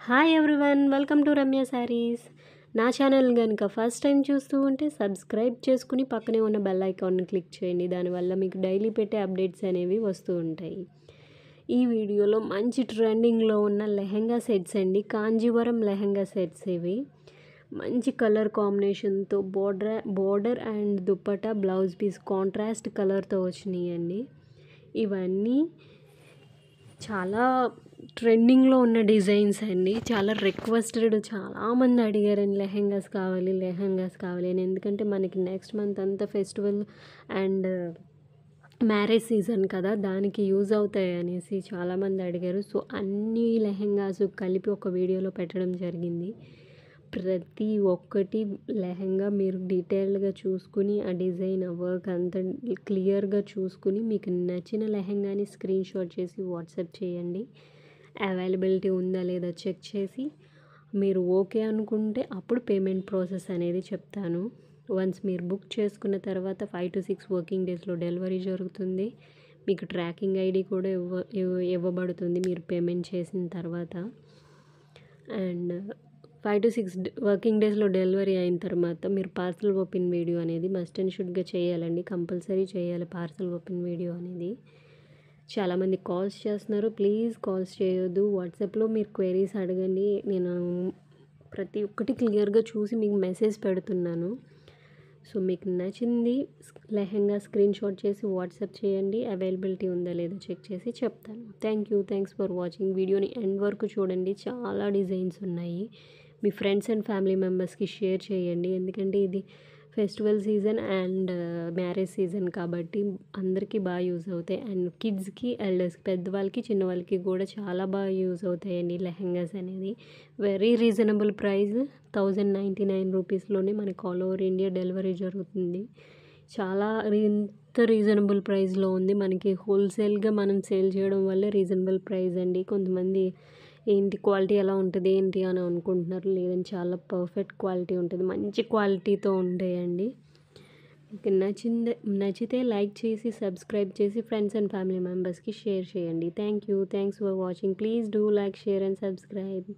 Hi everyone, welcome to Ramya saris. నా channel కనుక first time చూస్తూ ఉంటే సబ్స్క్రైబ్ చేసుకుని పక్కనే ఉన్న బెల్ ఐకాన్ని క్లిక్ చేయండి. దానివల్ల మీకు డైలీ పెట్టే అప్డేట్స్ అనేవి వస్తూ ఉంటాయి. ఈ వీడియోలో మంచి ట్రెండింగ్లో ఉన్న లెహెంగా సెట్స్ అండి, కాంజీవరం లెహెంగా సెట్స్ ఇవి. మంచి కలర్ కాంబినేషన్తో border and dupatta blouse piece contrast కలర్తో వచ్చినాయి అండి. ఇవన్నీ చాలా ట్రెండింగ్లో ఉన్న డిజైన్స్ అండి. చాలా రిక్వెస్టెడ్, చాలామంది అడిగారండి లెహెంగాస్ కావాలి అని. ఎందుకంటే మనకి నెక్స్ట్ మంత్ అంతా ఫెస్టివల్ అండ్ మ్యారేజ్ సీజన్ కదా, దానికి యూజ్ అవుతాయి అనేసి చాలామంది అడిగారు. సో అన్ని లెహెంగాస్ కలిపి ఒక వీడియోలో పెట్టడం జరిగింది. ప్రతి ఒక్కటి లెహెంగా మీరు డీటెయిల్డ్గా చూసుకుని ఆ డిజైన్ వర్క్ అంతా క్లియర్గా చూసుకుని మీకు నచ్చిన లెహెంగాని స్క్రీన్ షాట్ చేసి వాట్సాప్ చేయండి. అవైలబిలిటీ ఉందా లేదా చెక్ చేసి మీరు ఓకే అనుకుంటే అప్పుడు పేమెంట్ ప్రాసెస్ అనేది చెప్తాను. వన్స్ మీరు బుక్ చేసుకున్న తర్వాత 5 to 6 వర్కింగ్ డేస్లో డెలివరీ జరుగుతుంది. మీకు ట్రాకింగ్ ఐడి కూడా ఇవ్వబడుతుంది మీరు పేమెంట్ చేసిన తర్వాత. అండ్ 5 to 6 వర్కింగ్ డేస్లో డెలివరీ అయిన తర్వాత మీరు పార్సల్ ఓపెన్ వీడియో అనేది మస్ట్ అండ్ షుడ్గా చేయాలండి. కంపల్సరీ చేయాలి పార్సల్ ఓపెన్ వీడియో అనేది. చాలామంది కాల్స్ చేస్తున్నారు, ప్లీజ్ కాల్స్ చేయొద్దు. వాట్సాప్లో మీరు క్వైరీస్ అడగండి, నేను ప్రతి ఒక్కటి క్లియర్గా చూసి మీకు మెసేజ్ పెడుతున్నాను. సో మీకు నచ్చింది లెహెంగా స్క్రీన్ షాట్ చేసి వాట్సాప్ చేయండి. అవైలబిలిటీ ఉందా లేదో చెక్ చేసి చెప్తాను. Thanks for watching. వీడియోని ఎండ్ వరకు చూడండి, చాలా డిజైన్స్ ఉన్నాయి. మీ ఫ్రెండ్స్ అండ్ ఫ్యామిలీ మెంబర్స్కి షేర్ చేయండి. ఎందుకంటే ఇది festival season and marriage season కాబట్టి అందరికీ బాగా యూజ్ అవుతాయి. అండ్ కిడ్స్కి, ఎల్డర్స్కి, పెద్దవాళ్ళకి, చిన్నవాళ్ళకి కూడా చాలా బాగా యూజ్ అవుతాయండి లెహెంగాస్ అనేది. వెరీ రీజనబుల్ ప్రైస్, 1099 రూపీస్లోనే మనకి ఆల్ ఓవర్ ఇండియా డెలివరీ జరుగుతుంది. చాలా ఇంత రీజనబుల్ ప్రైస్లో ఉంది. మనకి హోల్సేల్గా మనం సేల్ చేయడం వల్ల రీజనబుల్ ప్రైస్ అండి. కొంతమంది ఏంటి క్వాలిటీ ఎలా ఉంటుంది ఏంటి అని అనుకుంటున్నారు, లేదని చాలా పర్ఫెక్ట్ క్వాలిటీ ఉంటుంది, మంచి క్వాలిటీతో ఉంటాయండి. మీకు నచ్చితే లైక్ చేసి సబ్స్క్రైబ్ చేసి ఫ్రెండ్స్ అండ్ ఫ్యామిలీ మెంబర్స్కి షేర్ చేయండి. Thanks for watching. Please do like, share and subscribe.